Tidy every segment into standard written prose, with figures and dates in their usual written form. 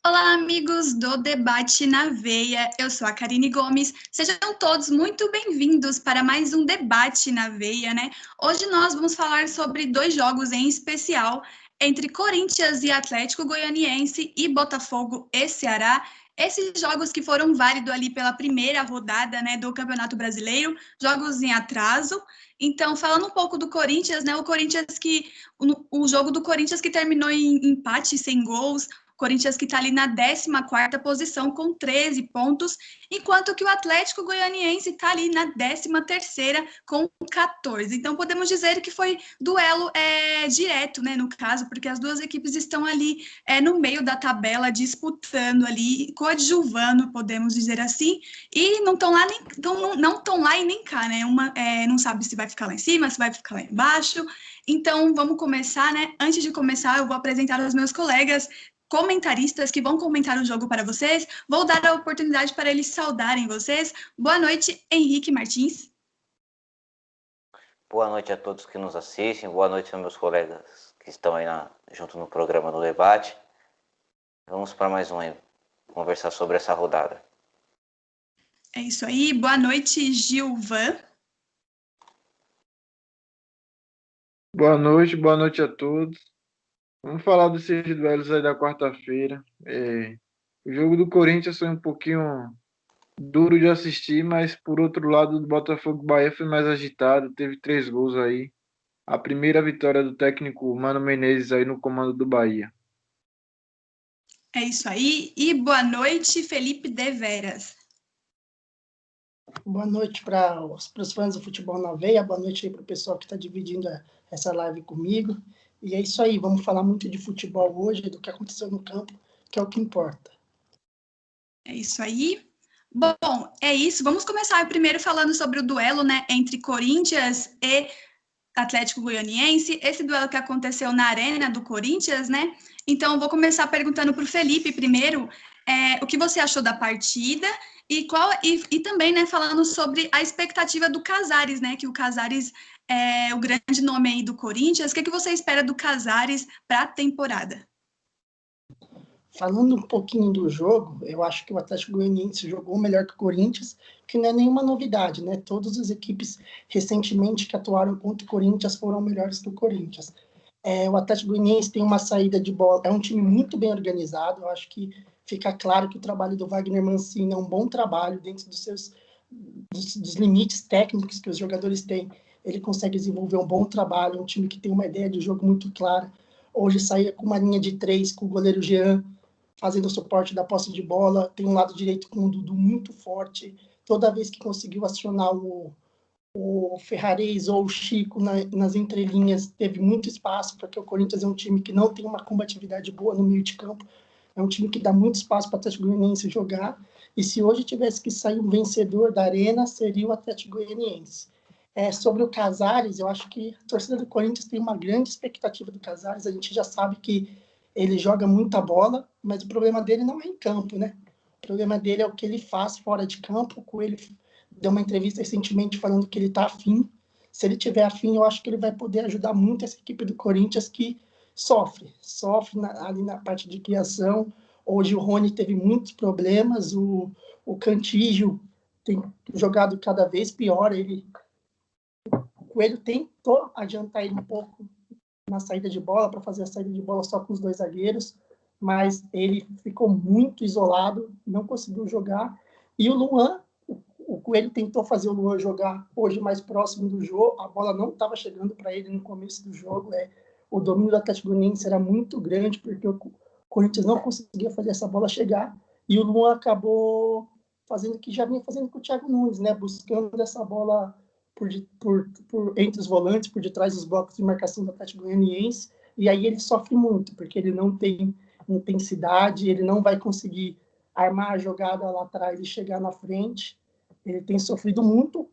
Olá, amigos do Debate na Veia. Eu sou a Karine Gomes. Sejam todos muito bem-vindos para mais um Debate na Veia, né? Hoje nós vamos falar sobre dois jogos em especial entre Corinthians e Atlético Goianiense e Botafogo e Ceará. Esses jogos que foram válidos ali pela primeira rodada, né, do Campeonato Brasileiro, jogos em atraso. Então, falando um pouco do Corinthians, né, o jogo do Corinthians que terminou em empate sem gols. Corinthians que está ali na 14ª posição com 13 pontos, enquanto que o Atlético Goianiense está ali na 13ª com 14. Então, podemos dizer que foi duelo direto, né, no caso, porque as duas equipes estão ali no meio da tabela, disputando ali, coadjuvando, podemos dizer assim, e não estão lá, não estão lá e nem cá, né? Uma não sabe se vai ficar lá em cima, se vai ficar lá embaixo. Então, vamos começar, né? Antes de começar, eu vou apresentar os meus colegas comentaristas que vão comentar o jogo para vocês. Vou dar a oportunidade para eles saudarem vocês. Boa noite, Henrique Martins. Boa noite a todos que nos assistem. Boa noite aos meus colegas que estão aí junto no programa do debate. Vamos para mais um aí, conversar sobre essa rodada. É isso aí. Boa noite, Gilvan. Boa noite a todos. Vamos falar desses duelos aí da quarta-feira. O jogo do Corinthians foi um pouquinho duro de assistir, mas por outro lado, do Botafogo Bahia foi mais agitado, teve 3 gols aí. A primeira vitória do técnico Mano Menezes aí no comando do Bahia. É isso aí. E boa noite, Felipe Deveras. Boa noite para os fãs do Futebol na Veia, boa noite aí para o pessoal que está dividindo essa live comigo. E é isso aí, vamos falar muito de futebol hoje, do que aconteceu no campo, que é o que importa. É isso aí. Bom, é isso. Vamos começar primeiro falando sobre o duelo, né, entre Corinthians e Atlético Goianiense, esse duelo que aconteceu na Arena do Corinthians, né? Então, vou começar perguntando para o Felipe primeiro, o que você achou da partida e também, né, falando sobre a expectativa do Casares, né? Que o Casares é o grande nome aí do Corinthians. O que você espera do Casares para a temporada? Falando um pouquinho do jogo, eu acho que o Atlético Goianiense jogou melhor que o Corinthians, que não é nenhuma novidade, né? Todas as equipes recentemente que atuaram contra o Corinthians foram melhores que o Corinthians. O Atlético Goianiense tem uma saída de bola, é um time muito bem organizado, eu acho que fica claro que o trabalho do Wagner Mancini é um bom trabalho dentro dos limites técnicos que os jogadores têm. Ele consegue desenvolver um bom trabalho, é um time que tem uma ideia de jogo muito clara. Hoje saía com uma linha de 3, com o goleiro Jean, fazendo o suporte da posse de bola, tem um lado direito com o Dudu muito forte, toda vez que conseguiu acionar o Ferrares ou o Chico nas entrelinhas, teve muito espaço, porque o Corinthians é um time que não tem uma combatividade boa no meio de campo, é um time que dá muito espaço para o Atlético Goianiense jogar, e se hoje tivesse que sair um vencedor da Arena, seria o Atlético Goianiense. Sobre o Casares, eu acho que a torcida do Corinthians tem uma grande expectativa do Casares, a gente já sabe que ele joga muita bola, mas o problema dele não é em campo, né? O problema dele é o que ele faz fora de campo. O Coelho deu uma entrevista recentemente falando que ele está afim. Se ele tiver afim, eu acho que ele vai poder ajudar muito essa equipe do Corinthians que sofre ali na parte de criação. Hoje o Rony teve muitos problemas, o Cantígio tem jogado cada vez pior. O Coelho tentou adiantar ele um pouco na saída de bola, para fazer a saída de bola só com os 2 zagueiros, mas ele ficou muito isolado, não conseguiu jogar. E o Luan, o Coelho tentou fazer o Luan jogar hoje mais próximo do jogo, a bola não estava chegando para ele no começo do jogo, o domínio do Atlético Goianiense era muito grande, porque o Corinthians não conseguia fazer essa bola chegar, e o Luan acabou fazendo o que já vinha fazendo com o Thiago Nunes, né, buscando essa bola entre os volantes, por detrás dos blocos de marcação do Atlético Goianiense, e aí ele sofre muito, porque ele não tem intensidade, ele não vai conseguir armar a jogada lá atrás e chegar na frente. Ele tem sofrido muito,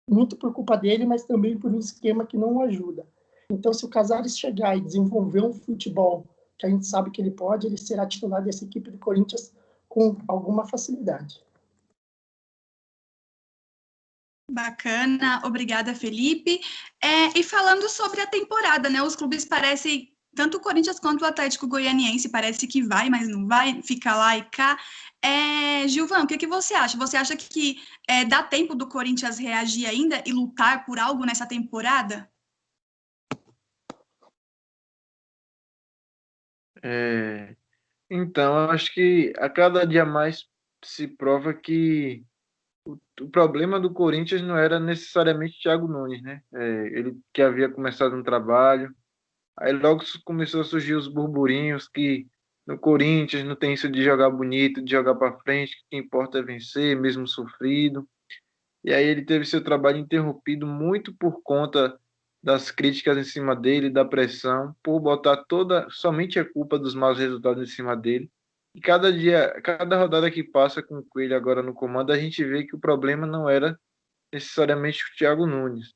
muito por culpa dele, mas também por um esquema que não o ajuda. Então, se o Casares chegar e desenvolver um futebol que a gente sabe que ele pode, ele será titular dessa equipe do Corinthians com alguma facilidade. Bacana, obrigada, Felipe. E falando sobre a temporada, né? Os clubes parecem tanto o Corinthians quanto o Atlético Goianiense parece que vai, mas não vai, fica lá e cá. Gilvan, o que você acha? Você acha que dá tempo do Corinthians reagir ainda e lutar por algo nessa temporada? Então, eu acho que a cada dia mais se prova que o problema do Corinthians não era necessariamente Thiago Nunes, né? Ele que havia começado um trabalho, aí logo começou a surgir os burburinhos que no Corinthians não tem isso de jogar bonito, de jogar para frente, que o que importa é vencer, mesmo sofrido. E aí ele teve seu trabalho interrompido muito por conta das críticas em cima dele, da pressão, por botar somente a culpa dos maus resultados em cima dele. E cada dia, cada rodada que passa com o Coelho agora no comando, a gente vê que o problema não era necessariamente o Thiago Nunes.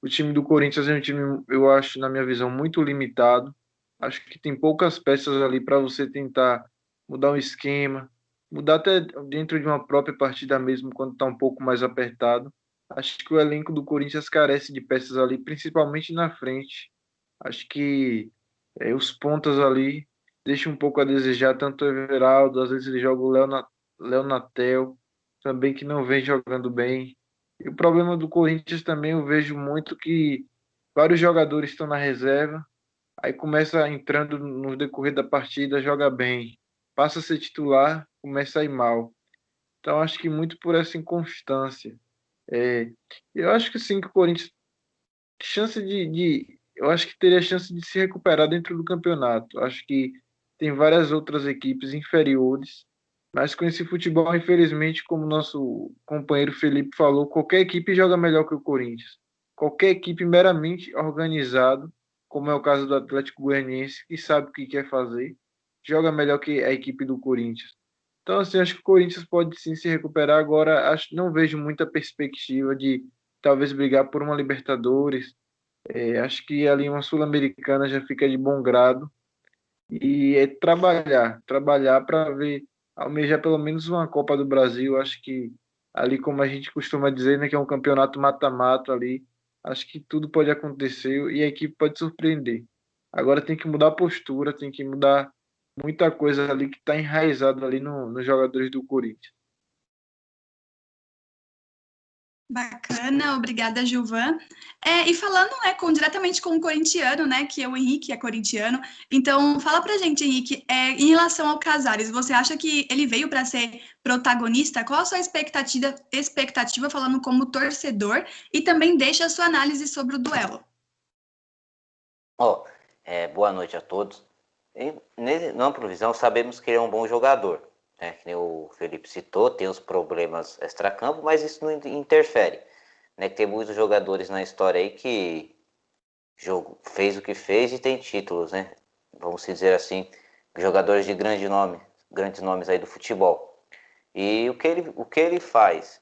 O time do Corinthians é um time, eu acho, na minha visão, muito limitado. Acho que tem poucas peças ali para você tentar mudar um esquema, mudar até dentro de uma própria partida mesmo, quando está um pouco mais apertado. Acho que o elenco do Corinthians carece de peças ali, principalmente na frente. Acho que os pontas ali deixam um pouco a desejar, tanto o Everaldo, às vezes ele joga o Léo Natel, também que não vem jogando bem. E o problema do Corinthians também eu vejo muito que vários jogadores estão na reserva, aí começa entrando no decorrer da partida, joga bem, passa a ser titular, começa a ir mal. Então acho que muito por essa inconstância. É, eu acho que sim, que o Corinthians chance eu acho que teria chance de se recuperar dentro do campeonato. Acho que tem várias outras equipes inferiores, mas com esse futebol, infelizmente, como nosso companheiro Felipe falou, qualquer equipe joga melhor que o Corinthians. Qualquer equipe meramente organizado, como é o caso do Atlético Goianiense, que sabe o que quer fazer, joga melhor que a equipe do Corinthians. Então, assim, acho que o Corinthians pode sim se recuperar agora. Não vejo muita perspectiva de talvez brigar por uma Libertadores. Acho que ali uma Sul-Americana já fica de bom grado. E trabalhar para ver, almejar pelo menos uma Copa do Brasil. Acho que ali, como a gente costuma dizer, né, que é um campeonato mata-mata ali, acho que tudo pode acontecer e a equipe pode surpreender. Agora tem que mudar a postura, tem que mudar muita coisa ali que está enraizado ali nos jogadores do Corinthians. Bacana, obrigada, Gilvan. E falando, né, diretamente com o corintiano, né, que é o Henrique, é corintiano. Então, fala pra gente, Henrique, em relação ao Casares, você acha que ele veio para ser protagonista? Qual a sua expectativa falando como torcedor? E também deixa a sua análise sobre o duelo. Boa noite a todos. Na provisão, sabemos que ele é um bom jogador, né? Que nem o Felipe citou, tem os problemas extracampo, mas isso não interfere, né? Que tem muitos jogadores na história aí que fez o que fez e tem títulos, né? Vamos dizer assim, jogadores de grandes nomes aí do futebol. E o que ele faz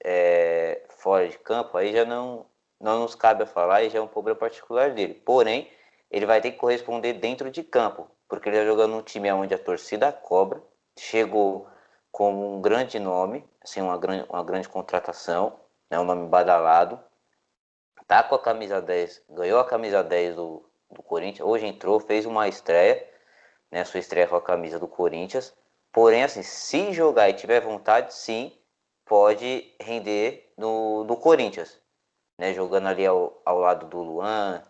fora de campo, aí já não nos cabe a falar e já é um problema particular dele. Porém, ele vai ter que corresponder dentro de campo, porque ele está jogando num time onde a torcida cobra, chegou como um grande nome, assim, uma grande contratação, né, um nome badalado, tá com a camisa 10, ganhou a camisa 10 do Corinthians, hoje entrou, fez uma estreia, né, sua estreia com a camisa do Corinthians, porém, assim, se jogar e tiver vontade, sim, pode render no Corinthians, né, jogando ali ao lado do Luan,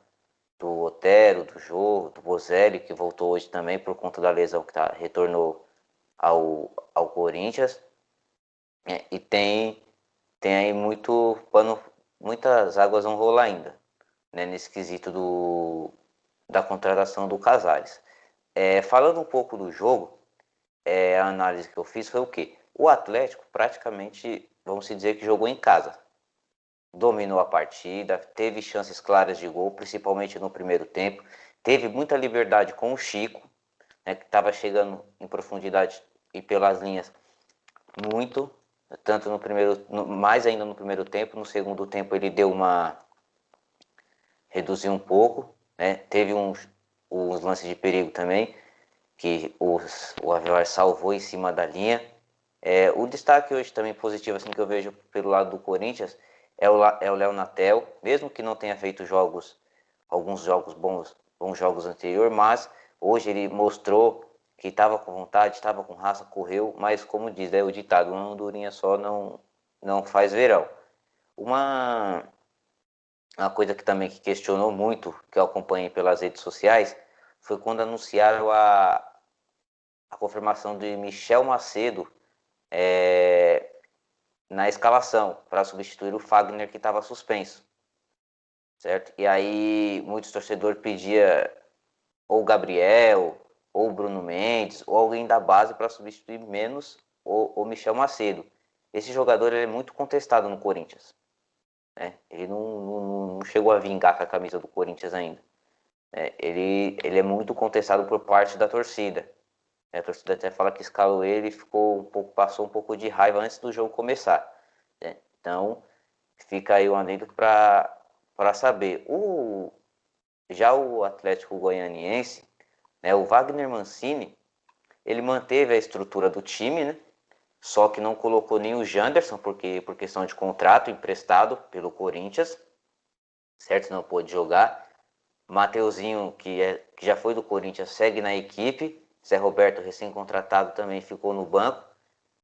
do Otero, do Jô, do Bozelli, que voltou hoje também por conta da lesão que retornou ao Corinthians. E tem aí muitas águas vão rolar ainda, né, nesse quesito da contratação do Casares. Falando um pouco do jogo, a análise que eu fiz foi o quê? O Atlético praticamente, vamos dizer que jogou em casa. Dominou a partida, teve chances claras de gol, principalmente no primeiro tempo. Teve muita liberdade com o Chico, né, que estava chegando em profundidade e pelas linhas muito, tanto mais ainda no primeiro tempo. No segundo tempo ele reduziu um pouco, né? Teve uns lances de perigo também, que o Avelar salvou em cima da linha. O destaque hoje também positivo, assim, que eu vejo pelo lado do Corinthians, é o Léo Natel, mesmo que não tenha feito alguns jogos bons bons jogos anteriores, mas hoje ele mostrou que estava com vontade, estava com raça, correu, mas como diz o ditado, uma andorinha só não faz verão. Uma coisa que também que questionou muito, que eu acompanhei pelas redes sociais, foi quando anunciaram a confirmação de Michel Macedo na escalação para substituir o Fagner, que estava suspenso, certo? E aí muitos torcedores pediam ou o Gabriel, ou o Bruno Mendes, ou alguém da base para substituir menos o Michel Macedo. Esse jogador ele é muito contestado no Corinthians, né? Ele não chegou a vingar com a camisa do Corinthians ainda. Ele é muito contestado por parte da torcida. A torcida até fala que escalou ele e passou um pouco de raiva antes do jogo começar. Então, fica aí o adendo para saber. Já o Atlético Goianiense, né, o Wagner Mancini, ele manteve a estrutura do time, né? Só que não colocou nem o Janderson, porque por questão de contrato emprestado pelo Corinthians, certo? Não pôde jogar. Mateuzinho, que já foi do Corinthians, segue na equipe. Zé Roberto, recém-contratado, também ficou no banco.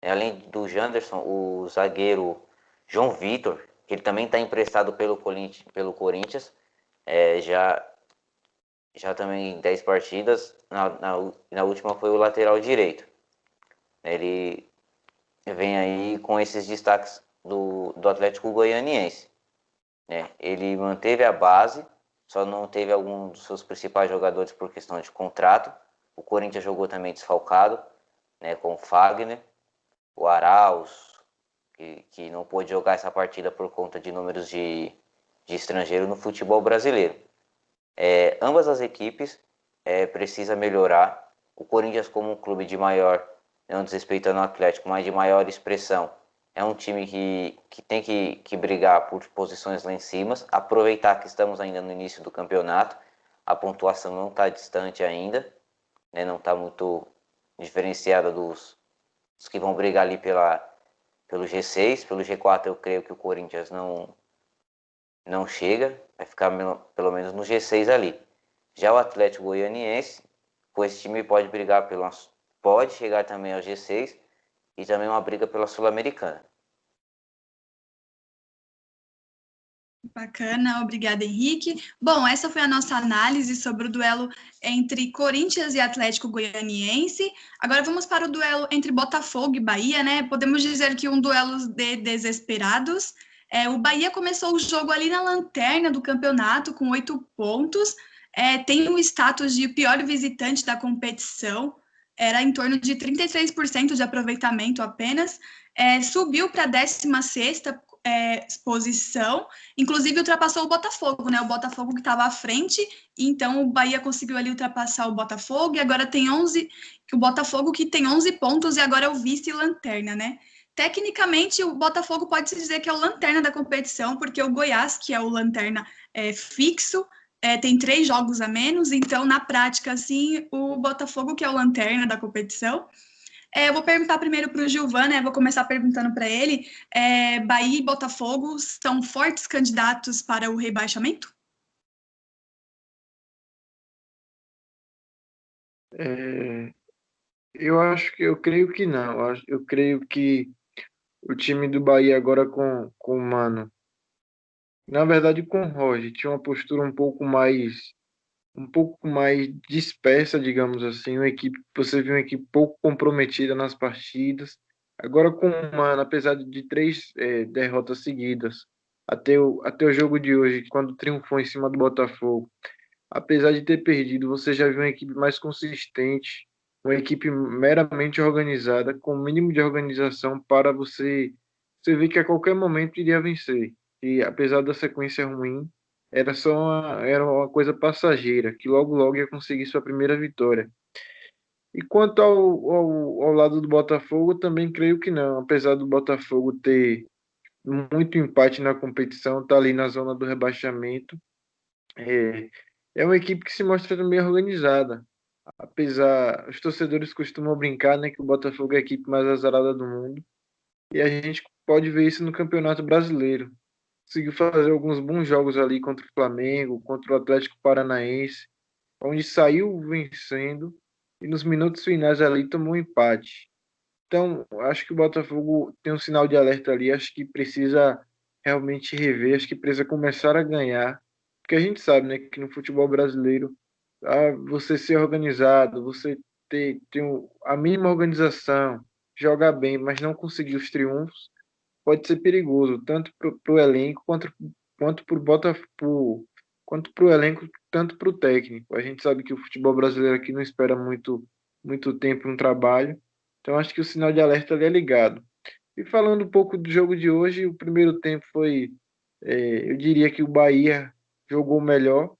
Além do Janderson, o zagueiro João Vitor, que ele também está emprestado pelo Corinthians, já também em 10 partidas, na última foi o lateral direito. Ele vem aí com esses destaques do Atlético Goianiense. Ele manteve a base, só não teve algum dos seus principais jogadores por questão de contrato. O Corinthians jogou também desfalcado, né, com o Fagner, o Arauz, que não pôde jogar essa partida por conta de números de estrangeiro no futebol brasileiro. Ambas as equipes precisam melhorar. O Corinthians, como um clube de maior, não desrespeitando o Atlético, mas de maior expressão, é um time que tem que brigar por posições lá em cima, aproveitar que estamos ainda no início do campeonato, a pontuação não está distante ainda, né, não está muito diferenciada dos que vão brigar ali pelo G6, pelo G4 eu creio que o Corinthians não chega, vai ficar pelo menos no G6 ali. Já o Atlético Goianiense, com esse time pode chegar também ao G6 e também uma briga pela Sul-Americana. Bacana, obrigada, Henrique. Bom, essa foi a nossa análise sobre o duelo entre Corinthians e Atlético Goianiense. Agora vamos para o duelo entre Botafogo e Bahia, né? Podemos dizer que um duelo de desesperados. O Bahia começou o jogo ali na lanterna do campeonato com 8 pontos. Tem o status de pior visitante da competição. Era em torno de 33% de aproveitamento apenas. Subiu para a 16ª posição, inclusive ultrapassou o Botafogo, né? O Botafogo que estava à frente, então o Bahia conseguiu ali ultrapassar o Botafogo e agora tem 11, o Botafogo que tem 11 pontos e agora é o vice-lanterna, né? Tecnicamente, o Botafogo pode-se dizer que é o lanterna da competição, porque o Goiás, que é o lanterna fixo, tem 3 jogos a menos, então, na prática, assim, o Botafogo que é o lanterna da competição. Eu vou perguntar primeiro para o Gilvan, né? Vou começar perguntando para ele. Bahia e Botafogo são fortes candidatos para o rebaixamento? Eu creio que não. Eu creio que o time do Bahia agora com o Mano, na verdade com o Roger, tinha uma postura um pouco mais dispersa, digamos assim, você viu uma equipe pouco comprometida nas partidas. Agora com o Mano, apesar de 3 derrotas seguidas, até o jogo de hoje, quando triunfou em cima do Botafogo, apesar de ter perdido, você já viu uma equipe mais consistente, uma equipe meramente organizada, com o mínimo de organização para você ver que a qualquer momento iria vencer. E apesar da sequência ruim, era uma coisa passageira, que logo logo ia conseguir sua primeira vitória. E quanto ao lado do Botafogo, também creio que não. Apesar do Botafogo ter muito empate na competição, tá ali na zona do rebaixamento, é, é uma equipe que se mostra também organizada. Apesar, os torcedores costumam brincar, né, que o Botafogo é a equipe mais azarada do mundo. E a gente pode ver isso no Campeonato Brasileiro. Conseguiu fazer alguns bons jogos ali contra o Flamengo, contra o Atlético Paranaense. onde saiu vencendo e nos minutos finais ali tomou um empate. Então, acho que o Botafogo tem um sinal de alerta ali, acho que precisa realmente rever, acho que precisa começar a ganhar, porque a gente sabe, né, que no futebol brasileiro, você ser organizado, você ter a mínima organização, jogar bem, mas não conseguir os triunfos, pode ser perigoso, tanto para o elenco quanto para o Botafogo, quanto para o elenco, tanto para o técnico. A gente sabe que o futebol brasileiro aqui não espera muito tempo um trabalho, então acho que o sinal de alerta ali é ligado. E falando um pouco do jogo de hoje, o primeiro tempo foi, eu diria que o Bahia jogou melhor,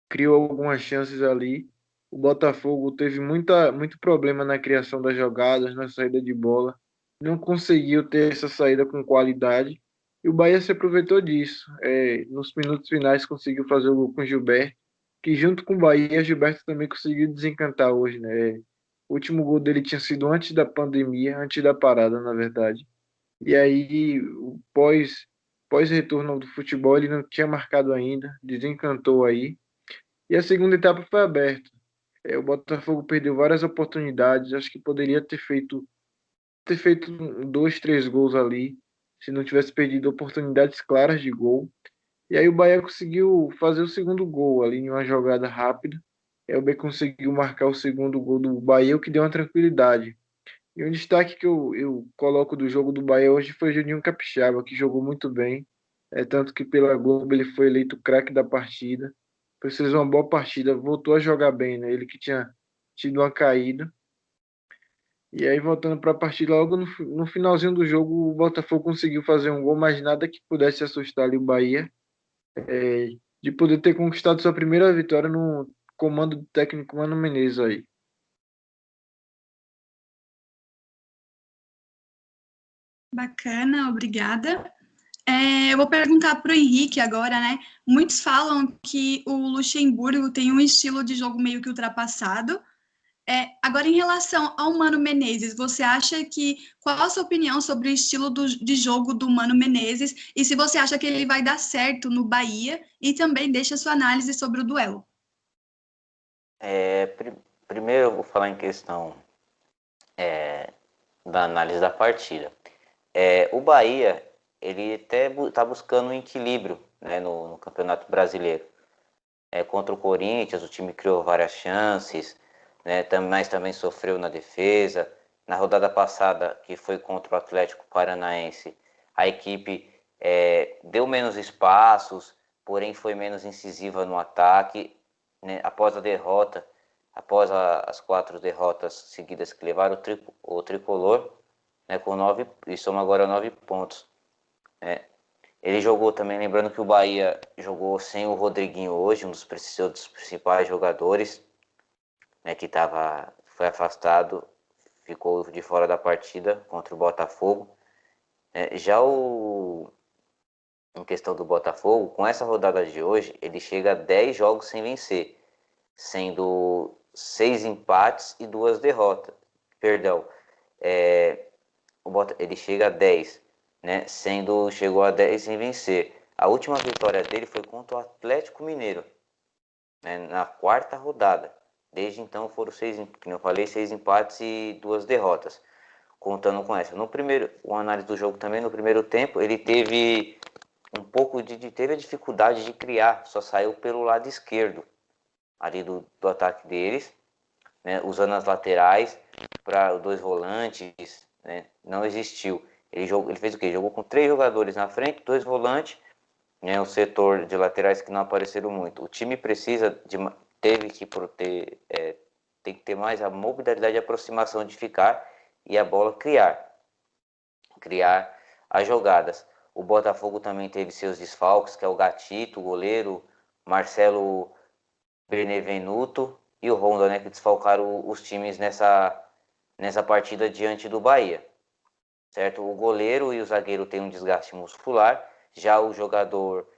criou algumas chances ali. O Botafogo teve muito problema na criação das jogadas, na saída de bola. Não conseguiu ter essa saída com qualidade. E o Bahia se aproveitou disso. Nos minutos finais conseguiu fazer o gol com o Gilberto, que junto com o Bahia, Gilberto também conseguiu desencantar hoje, né? O último gol dele tinha sido antes da pandemia, antes da parada, na verdade. E aí, pós retorno do futebol, ele não tinha marcado ainda, desencantou aí. E a segunda etapa foi aberta. O Botafogo perdeu várias oportunidades. Acho que poderia ter feito dois, três gols ali, se não tivesse perdido oportunidades claras de gol. E aí o Bahia conseguiu fazer o segundo gol ali em uma jogada rápida. O B conseguiu marcar o segundo gol do Bahia, o que deu uma tranquilidade. E um destaque que eu coloco do jogo do Bahia hoje foi o Juninho Capixaba, que jogou muito bem. Tanto que pela Globo ele foi eleito o craque da partida. Fez uma boa partida, voltou a jogar bem, né? Ele que tinha tido uma caída. E aí, voltando para a partida, logo no finalzinho do jogo, o Botafogo conseguiu fazer um gol, mas nada que pudesse assustar ali o Bahia, de poder ter conquistado sua primeira vitória no comando do técnico Mano Menezes aí. Bacana, obrigada. Eu vou perguntar para o Henrique agora, né? Muitos falam que o Luxemburgo tem um estilo de jogo meio que ultrapassado. Agora, em relação ao Mano Menezes, você acha que... Qual a sua opinião sobre o estilo de jogo do Mano Menezes e se você acha que ele vai dar certo no Bahia e também deixa a sua análise sobre o duelo? Primeiro eu vou falar em questão da análise da partida. O Bahia, ele até está buscando um equilíbrio, né, no Campeonato Brasileiro. Contra o Corinthians, o time criou várias chances, né, mas também sofreu na defesa. Na rodada passada, que foi contra o Atlético Paranaense, a equipe deu menos espaços, porém foi menos incisiva no ataque, né, após as 4 derrotas seguidas que levaram o tricolor, né, com 9, e soma agora 9 pontos. Ele jogou também, lembrando que o Bahia jogou sem o Rodriguinho hoje, um dos principais jogadores, né, que foi afastado, ficou de fora da partida contra o Botafogo. Em questão do Botafogo, com essa rodada de hoje, ele chega a 10 jogos sem vencer, sendo 6 empates e 2 derrotas. Perdão, ele chega a 10, né? Chegou a 10 sem vencer. A última vitória dele foi contra o Atlético Mineiro, né, na 4ª rodada. Desde então foram 6 empates e 2 derrotas, contando com essa. Uma análise do jogo também, no primeiro tempo, ele teve teve a dificuldade de criar, só saiu pelo lado esquerdo ali do ataque deles, né, usando as laterais para 2 volantes, né, não existiu. Ele fez o quê? Jogou com 3 jogadores na frente, 2 volantes, né, o setor de laterais que não apareceram muito. O time tem que ter mais a mobilidade de aproximação de ficar e a bola criar as jogadas. O Botafogo também teve seus desfalques, que é o Gatito, o goleiro, Marcelo Benevenuto e o Honda, né, que desfalcaram os times nessa partida diante do Bahia. Certo? O goleiro e o zagueiro têm um desgaste muscular, já o jogador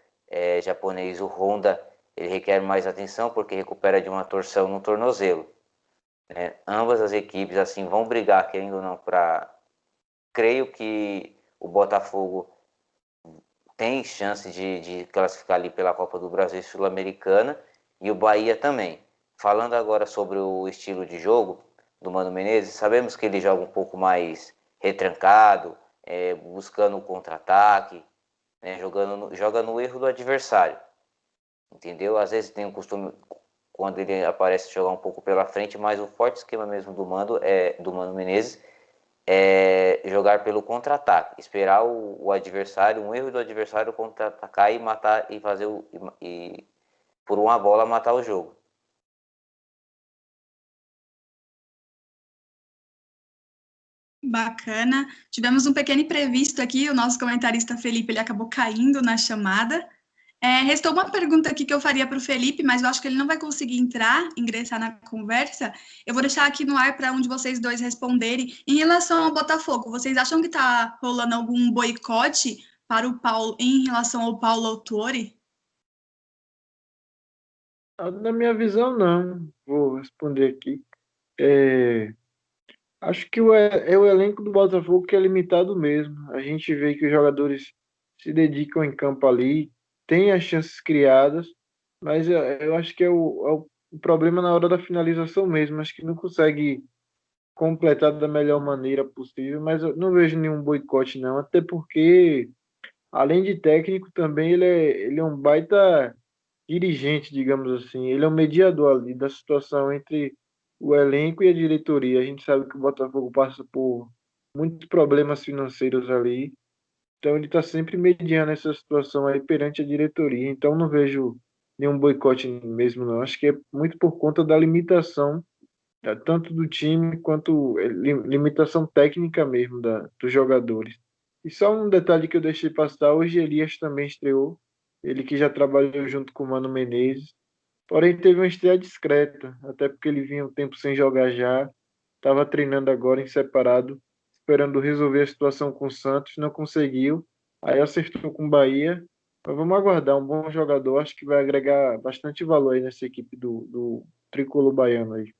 japonês, o Honda, ele requer mais atenção porque recupera de uma torção no tornozelo. Ambas as equipes assim vão brigar, querendo ou não, creio que o Botafogo tem chance de classificar ali pela Copa do Brasil e Sul-Americana, e o Bahia também. falando agora sobre o estilo de jogo do Mano Menezes, sabemos que ele joga um pouco mais retrancado, buscando o contra-ataque, né, joga no erro do adversário, entendeu? Às vezes tem o costume, quando ele aparece, jogar um pouco pela frente, mas o forte esquema mesmo do Mano Menezes é jogar pelo contra-ataque, esperar o adversário, um erro do adversário contra-atacar e matar e fazer por uma bola matar o jogo. Bacana. Tivemos um pequeno imprevisto aqui, o nosso comentarista Felipe, ele acabou caindo na chamada. Restou uma pergunta aqui que eu faria para o Felipe, mas eu acho que ele não vai conseguir ingressar na conversa. Eu vou deixar aqui no ar para um de vocês dois responderem. Em relação ao Botafogo, vocês acham que está rolando algum boicote para o Paulo em relação ao Paulo Autuori? Na minha visão, não. Vou responder aqui. Acho que o elenco do Botafogo que é limitado mesmo. A gente vê que os jogadores se dedicam em campo ali, têm as chances criadas, mas eu acho que é o problema na hora da finalização mesmo. Acho que não consegue completar da melhor maneira possível, mas eu não vejo nenhum boicote, não. Até porque, além de técnico, também ele é um baita dirigente, digamos assim. Ele é um mediador ali da situação entre o elenco e a diretoria. A gente sabe que o Botafogo passa por muitos problemas financeiros ali, então ele está sempre mediando essa situação aí perante a diretoria. Então não vejo nenhum boicote mesmo, não. Acho que é muito por conta da limitação, tanto do time quanto limitação técnica mesmo dos jogadores. E só um detalhe que eu deixei passar, hoje Elias também estreou, ele que já trabalhou junto com o Mano Menezes. Porém, teve uma estreia discreta, até porque ele vinha um tempo sem jogar já, estava treinando agora em separado, esperando resolver a situação com o Santos, não conseguiu, aí acertou com o Bahia. Mas vamos aguardar, um bom jogador, acho que vai agregar bastante valor aí nessa equipe do tricolor baiano aí.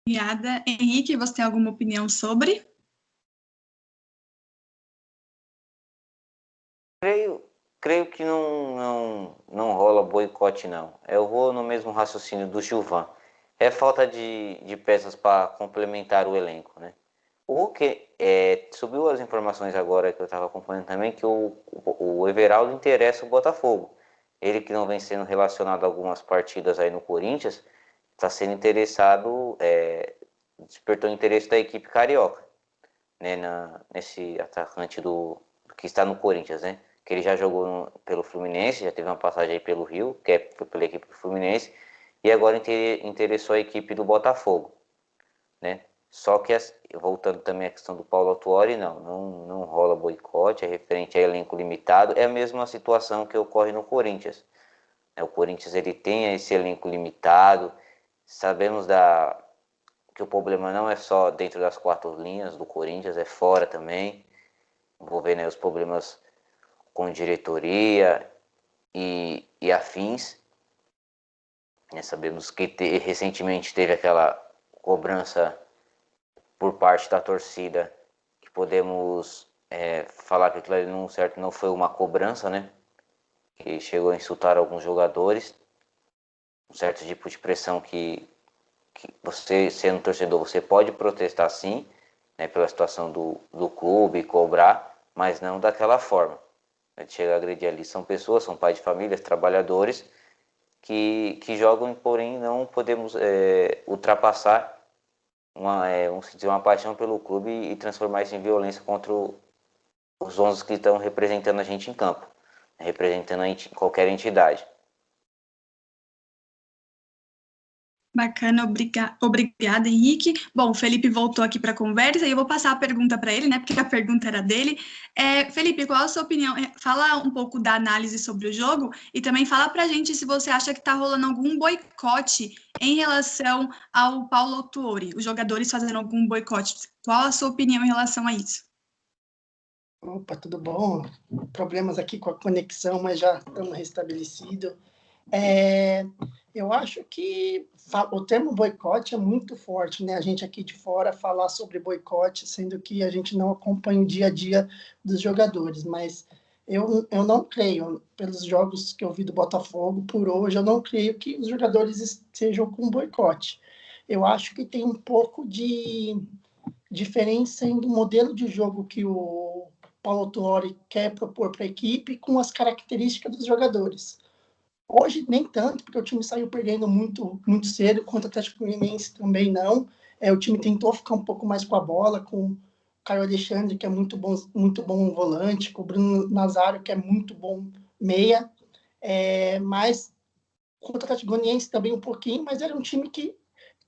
Obrigada. Henrique, você tem alguma opinião sobre? Creio que não rola boicote, não. Eu vou no mesmo raciocínio do Gilvan. É falta de peças para complementar o elenco, né? Subiu as informações agora que eu estava acompanhando também que o Everaldo interessa o Botafogo. Ele que não vem sendo relacionado a algumas partidas aí no Corinthians, está sendo interessado, despertou o interesse da equipe carioca, né? Nesse atacante que está no Corinthians, né? Que ele já jogou pelo Fluminense, já teve uma passagem aí pelo Rio, foi pela equipe do Fluminense, e agora interessou a equipe do Botafogo, né? Só que, voltando também à questão do Paulo Autuori, não rola boicote, é referente a elenco limitado, é a mesma situação que ocorre no Corinthians. O Corinthians ele tem esse elenco limitado, sabemos que o problema não é só dentro das quatro linhas do Corinthians, é fora também, envolvendo aí os problemas com diretoria e afins. Sabemos que recentemente teve aquela cobrança por parte da torcida, que podemos falar que aquilo ali não foi uma cobrança, né? Que chegou a insultar alguns jogadores, um certo tipo de pressão que você, sendo torcedor, você pode protestar sim, né, pela situação do clube, cobrar, mas não daquela forma. Chega a agredir ali, são pessoas, são pais de famílias, trabalhadores que jogam, porém não podemos ultrapassar vamos dizer, uma paixão pelo clube e transformar isso em violência contra os 11 que estão representando a gente em campo, representando qualquer entidade. Bacana, obrigada, Henrique. Bom, o Felipe voltou aqui para a conversa e eu vou passar a pergunta para ele, né? Porque a pergunta era dele. Felipe, qual a sua opinião? Fala um pouco da análise sobre o jogo e também fala para a gente se você acha que está rolando algum boicote em relação ao Paulo Autuori, os jogadores fazendo algum boicote. Qual a sua opinião em relação a isso? Opa, tudo bom? Problemas aqui com a conexão, mas já estamos restabelecidos. Eu acho que o termo boicote é muito forte, né? A gente aqui de fora falar sobre boicote, sendo que a gente não acompanha o dia a dia dos jogadores, mas Eu não creio, pelos jogos que eu vi do Botafogo por hoje, eu não creio que os jogadores estejam com boicote. Eu acho que tem um pouco de diferença do modelo de jogo que o Paulo Tuori quer propor para a equipe com as características dos jogadores. Hoje, nem tanto, porque o time saiu perdendo muito, muito cedo, contra o Atlético Goianiense também não. O time tentou ficar um pouco mais com a bola, com o Caio Alexandre, que é muito bom volante, com o Bruno Nazário, que é muito bom meia. Mas contra o Atlético Goianiense também um pouquinho, mas era um time que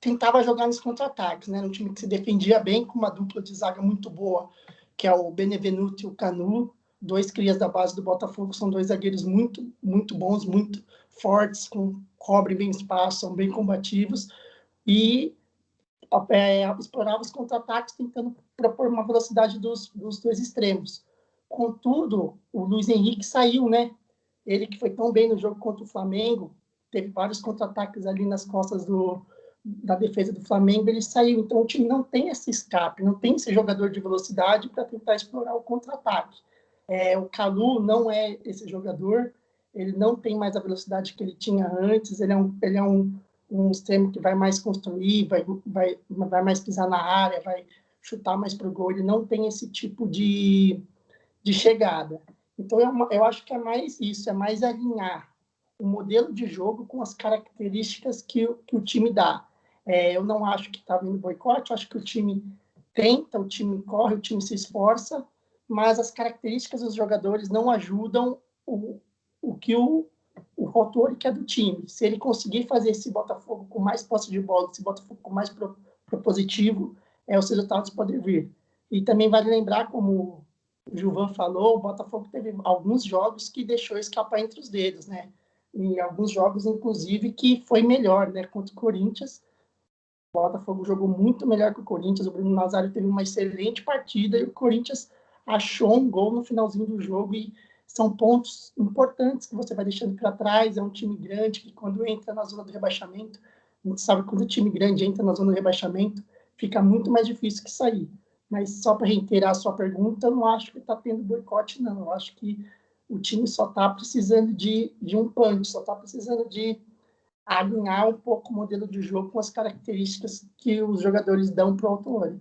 tentava jogar nos contra-ataques, né? Era um time que se defendia bem, com uma dupla de zaga muito boa, que é o Benevenuto e o Canu, dois crias da base do Botafogo, são dois zagueiros muito, muito bons, muito fortes, cobrem bem espaço, são bem combativos, e explorava os contra-ataques, tentando propor uma velocidade dos dois extremos. Contudo, o Luiz Henrique saiu, né? Ele que foi tão bem no jogo contra o Flamengo, teve vários contra-ataques ali nas costas da defesa do Flamengo, ele saiu. Então, o time não tem esse escape, não tem esse jogador de velocidade para tentar explorar o contra-ataque. O Calu não é esse jogador, ele não tem mais a velocidade que ele tinha antes, ele é um extremo que vai mais construir, vai mais pisar na área, vai chutar mais para o gol, ele não tem esse tipo de chegada. Então, eu acho que é mais isso, é mais alinhar o modelo de jogo com as características que o time dá. Eu não acho que está vindo boicote, eu acho que o time tenta, o time corre, o time se esforça, mas as características dos jogadores não ajudam o que o Rotori quer do time. Se ele conseguir fazer esse Botafogo com mais posse de bola, esse Botafogo com mais propositivo, os resultados podem vir. E também vale lembrar, como o Gilvan falou, o Botafogo teve alguns jogos que deixou escapar entre os dedos, né? E alguns jogos, inclusive, que foi melhor, né? Contra o Corinthians, o Botafogo jogou muito melhor que o Corinthians, o Bruno Nazário teve uma excelente partida e o Corinthians achou um gol no finalzinho do jogo, e são pontos importantes que você vai deixando para trás. É um time grande que, quando entra na zona do rebaixamento, a gente sabe que quando o time grande entra na zona do rebaixamento, fica muito mais difícil que sair. Mas só para reiterar a sua pergunta, eu não acho que está tendo boicote, não. Eu acho que o time só está precisando de um punch, só está precisando de alinhar um pouco o modelo de jogo com as características que os jogadores dão para o Autuori.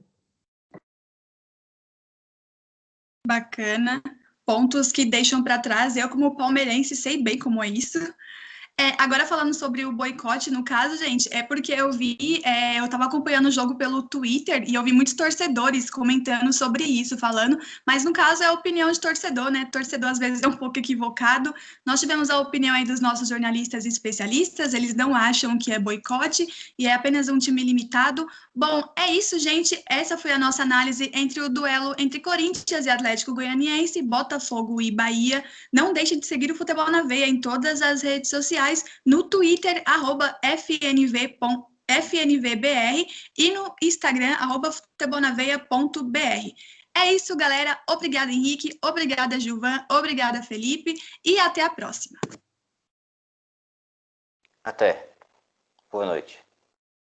Bacana. Pontos que deixam para trás. Eu, como palmeirense, sei bem como é isso. Agora, falando sobre o boicote, no caso, gente, é porque eu estava acompanhando o jogo pelo Twitter e eu vi muitos torcedores comentando sobre isso, falando, mas no caso é a opinião de torcedor, né? Torcedor às vezes é um pouco equivocado. Nós tivemos a opinião aí dos nossos jornalistas e especialistas, eles não acham que é boicote e é apenas um time limitado. Bom, é isso, gente. Essa foi a nossa análise entre o duelo entre Corinthians e Atlético Goianiense, Botafogo e Bahia. Não deixe de seguir o Futebol na Veia em todas as redes sociais, no Twitter, @FNVBR, e no Instagram, @futebolnaveia.br. É isso, galera. Obrigada, Henrique. Obrigada, Gilvan. Obrigada, Felipe. E até a próxima. Até. Boa noite.